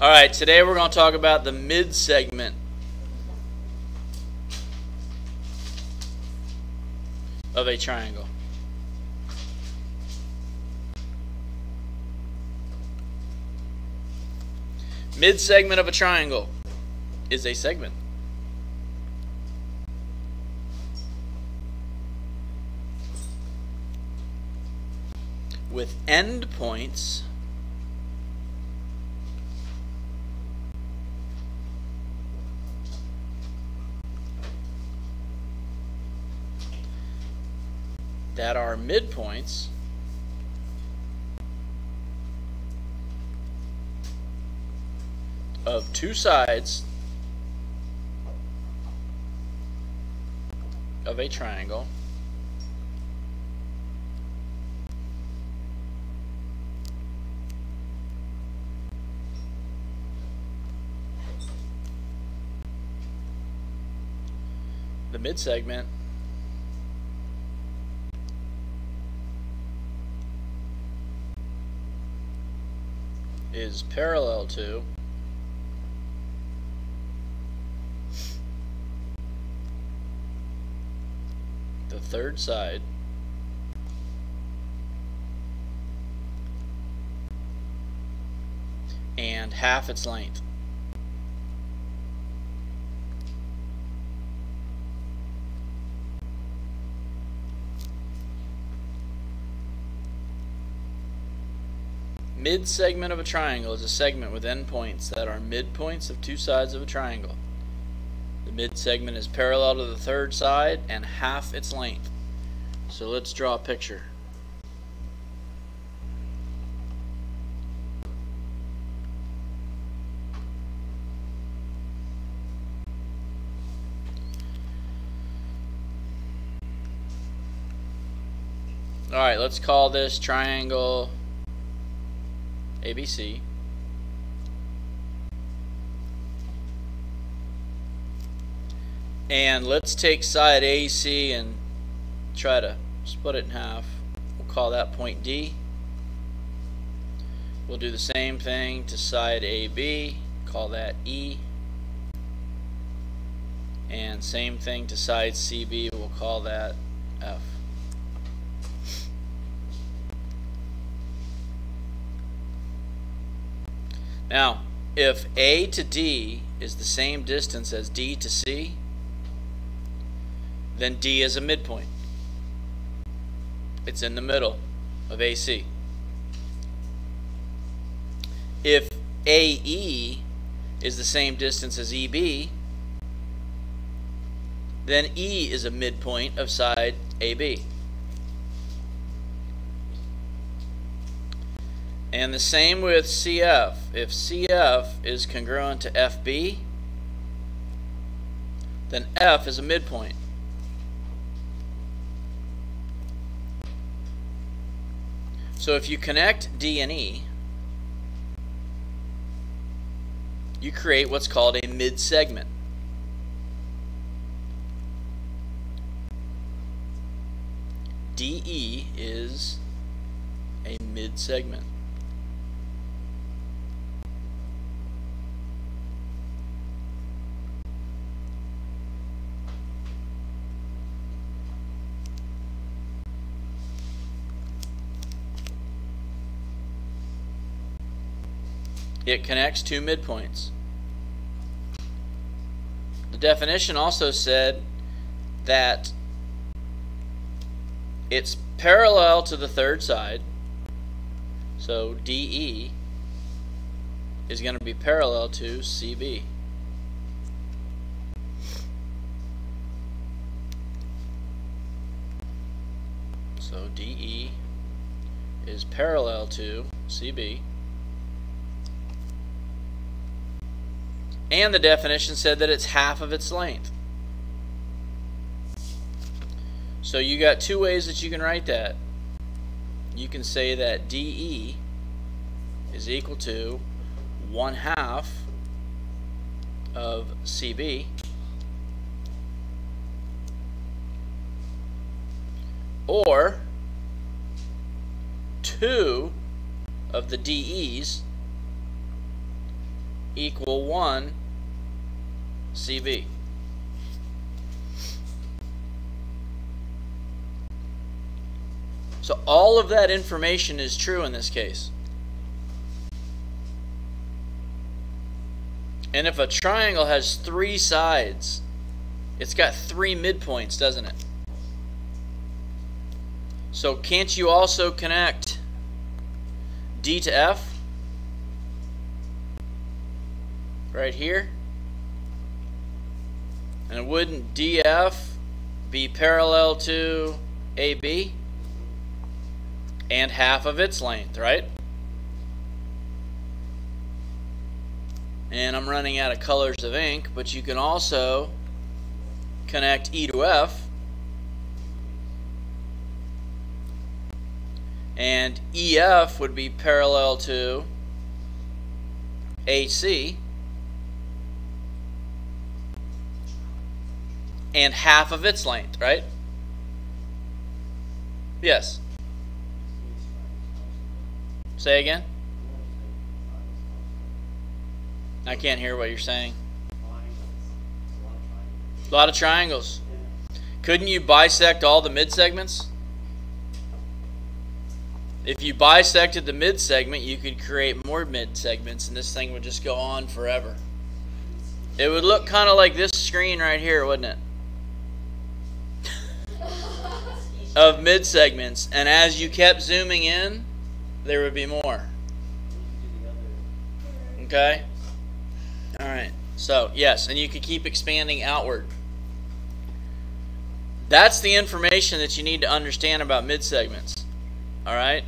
Alright, today we're going to talk about the mid-segment of a triangle. Mid-segment of a triangle is a segment with endpoints that are midpoints of two sides of a triangle the midsegment is parallel to the third side and half its length. Mid-segment of a triangle is a segment with endpoints that are midpoints of two sides of a triangle. The mid-segment is parallel to the third side and half its length. So let's draw a picture. Alright, let's call this triangle ABC. And let's take side AC and try to split it in half. We'll call that point D. We'll do the same thing to side AB, call that E. And same thing to side CB, we'll call that F. Now, if A to D is the same distance as D to C, then D is a midpoint. It's in the middle of AC. If AE is the same distance as EB, then E is a midpoint of side AB. And the same with CF. If CF is congruent to FB, then F is a midpoint. So if you connect D and E, you create what's called a mid-segment. DE is a mid-segment. It connects two midpoints. The definition also said that it's parallel to the third side, so DE is going to be parallel to CB. So DE is parallel to CB. And the definition said that it's half of its length. So you got two ways that you can write that. You can say that DE is equal to 1/2 of CB, or 2 of the DE's equal 1 CV. So all of that information is true in this case. And if a triangle has 3 sides, it's got 3 midpoints, doesn't it? So can't you also connect D to F right here? And wouldn't DF be parallel to AB and half of its length, right? And I'm running out of colors of ink, but you can also connect E to F, and EF would be parallel to AC and half of its length, right? Yes. Say again? I can't hear what you're saying. A lot of triangles. Couldn't you bisect all the mid-segments? If you bisected the mid-segment, you could create more mid-segments, and this thing would just go on forever. It would look kind of like this screen right here, wouldn't it? Of mid-segments, and as you kept zooming in, there would be more. Okay? Alright, so yes, and you could keep expanding outward. That's the information that you need to understand about mid-segments. Alright?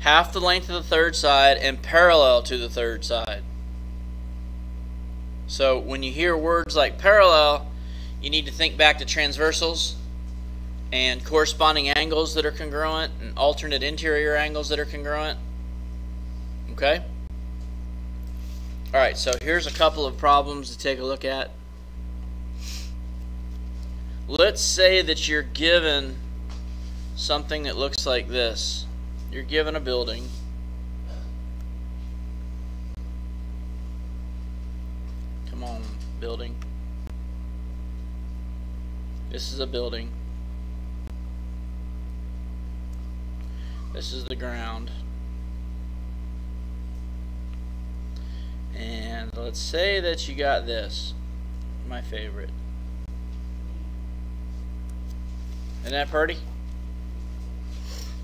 Half the length of the third side and parallel to the third side. So when you hear words like parallel, you need to think back to transversals and corresponding angles that are congruent and alternate interior angles that are congruent. Okay? Alright, so here's a couple of problems to take a look at. Let's say that you're given something that looks like this. You're given a building. Come on, building. This is a building. This is the ground. And let's say that you got this. My favorite. Isn't that pretty?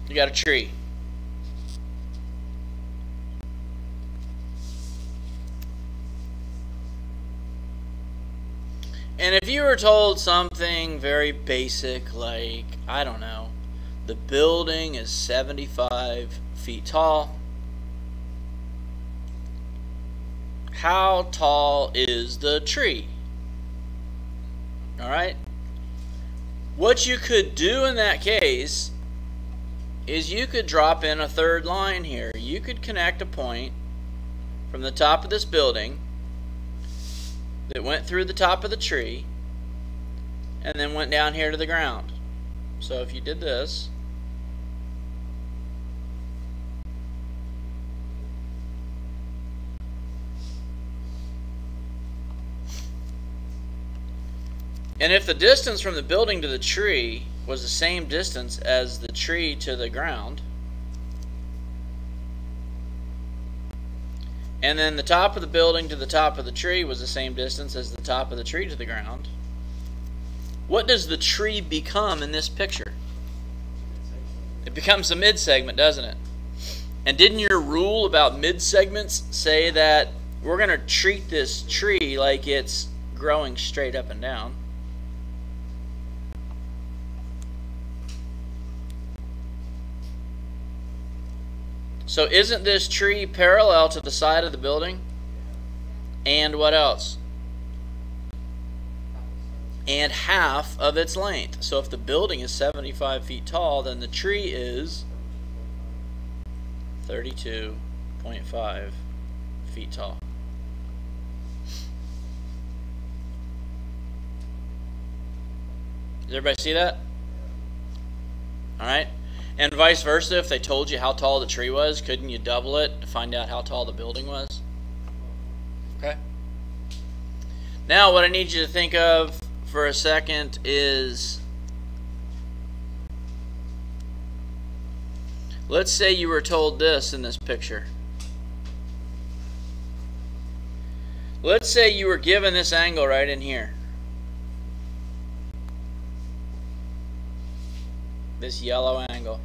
You got a tree. And if you were told something very basic like, I don't know, the building is 75 feet tall. How tall is the tree? Alright? What you could do in that case is you could drop in a third line here. You could connect a point from the top of this building that went through the top of the tree and then went down here to the ground. So if you did this, and if the distance from the building to the tree was the same distance as the tree to the ground, and then the top of the building to the top of the tree was the same distance as the top of the tree to the ground, what does the tree become in this picture? It becomes a mid-segment, doesn't it? And didn't your rule about mid-segments say that we're going to treat this tree like it's growing straight up and down? So isn't this tree parallel to the side of the building? And what else? And half of its length. So if the building is 75 feet tall, then the tree is 32.5 feet tall. Does everybody see that? Alright. And vice versa, if they told you how tall the tree was, couldn't you double it to find out how tall the building was? Okay? Now what I need you to think of for a second is, let's say you were told this in this picture. Let's say you were given this angle right in here. This yellow angle.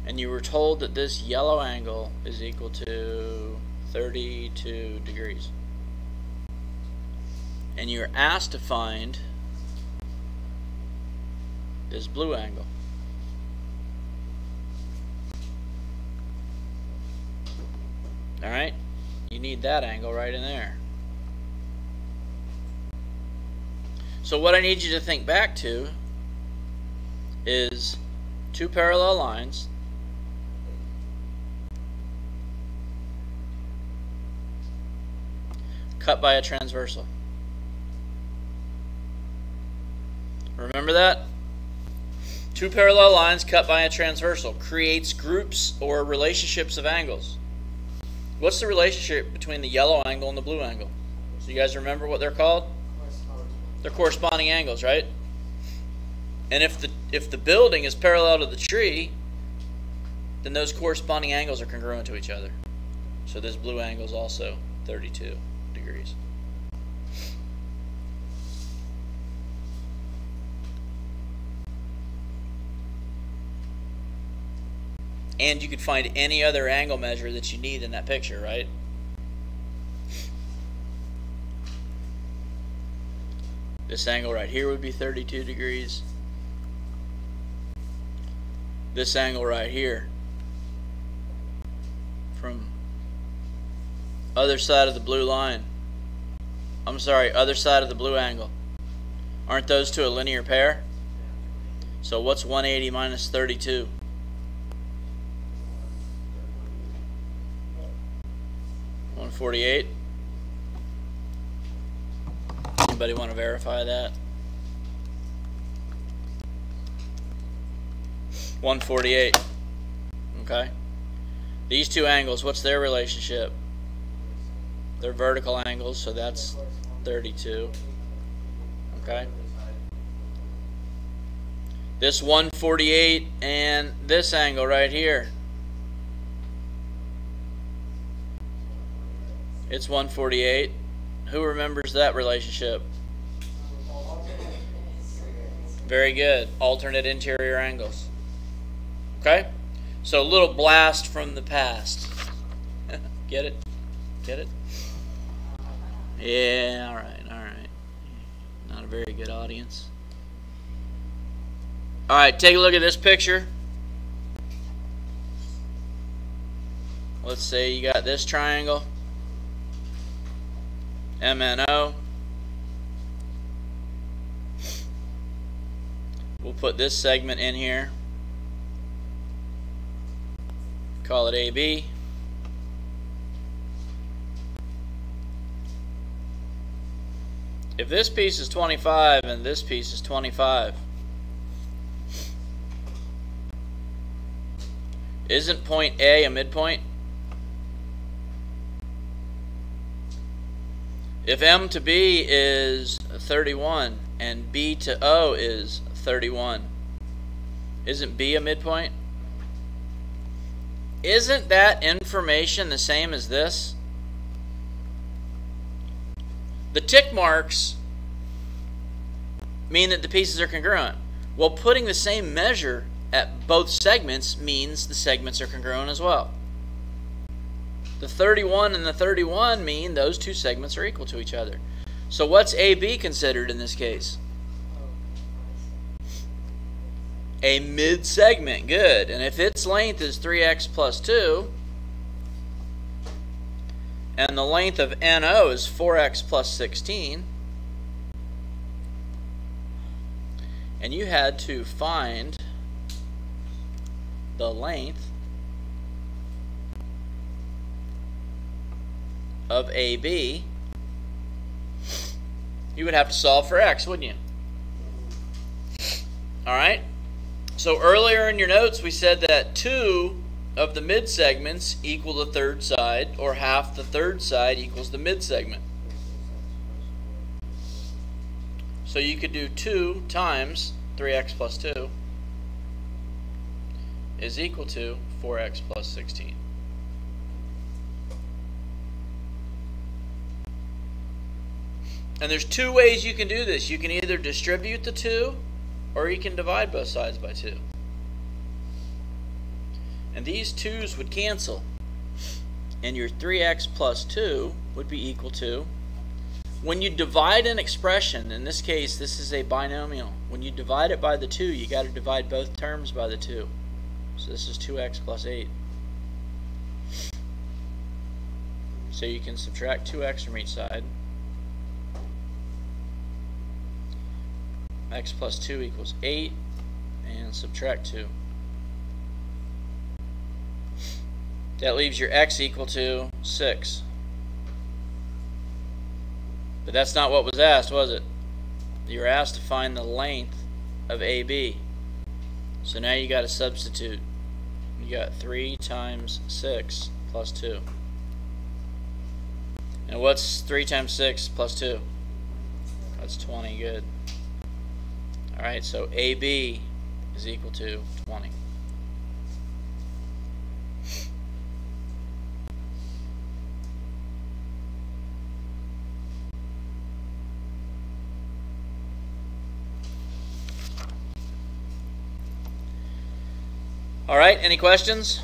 And you were told that this yellow angle is equal to 32 degrees. And you're asked to find this blue angle. Alright? You need that angle right in there. So what I need you to think back to is two parallel lines cut by a transversal. Remember that? Two parallel lines cut by a transversal creates groups or relationships of angles. What's the relationship between the yellow angle and the blue angle? So you guys remember what they're called? They're corresponding angles, right? And if the building is parallel to the tree, then those corresponding angles are congruent to each other. So this blue angle is also 32 degrees. And you could find any other angle measure that you need in that picture, right? This angle right here would be 32 degrees. This angle right here, from other side of the blue line, I'm sorry, other side of the blue angle. Aren't those two a linear pair? So what's 180 minus 32? 148. Anybody want to verify that? 148. Okay. These two angles, what's their relationship? They're vertical angles, so that's 32. Okay. This 148 and this angle right here, it's 148. Who remembers that relationship? Very good. Alternate interior angles. Okay? So a little blast from the past. Get it? Get it? Yeah, alright, alright. Not a very good audience. Alright, take a look at this picture. Let's say you got this triangle. MNO. We'll put this segment in here. Call it AB. If this piece is 25 and this piece is 25, isn't point A a midpoint? If M to B is 31 and B to O is 31, isn't B a midpoint? Isn't that information the same as this? The tick marks mean that the pieces are congruent. Well, putting the same measure at both segments means the segments are congruent as well. The 31 and the 31 mean those two segments are equal to each other. So what's AB considered in this case? A mid-segment. Good. And if its length is 3x plus 2, and the length of NO is 4x plus 16, and you had to find the length of AB, you would have to solve for x, wouldn't you? Alright? So earlier in your notes we said that 2 of the mid-segments equal the third side, or half the third side equals the mid-segment. So you could do 2 times 3x plus 2 is equal to 4x plus 16. And there's 2 ways you can do this. You can either distribute the 2, or you can divide both sides by 2. And these 2's would cancel. And your 3x plus 2 would be equal to, when you divide an expression, in this case this is a binomial, when you divide it by the 2, you got to divide both terms by the 2. So this is 2x plus 8. So you can subtract 2x from each side. X plus 2 equals 8, and subtract 2. That leaves your x equal to 6. But that's not what was asked, was it? You were asked to find the length of AB. So now you got to substitute. You got 3 times 6 plus 2. And what's 3 times 6 plus 2? That's 20, good. Alright, so AB is equal to 20. Alright, any questions?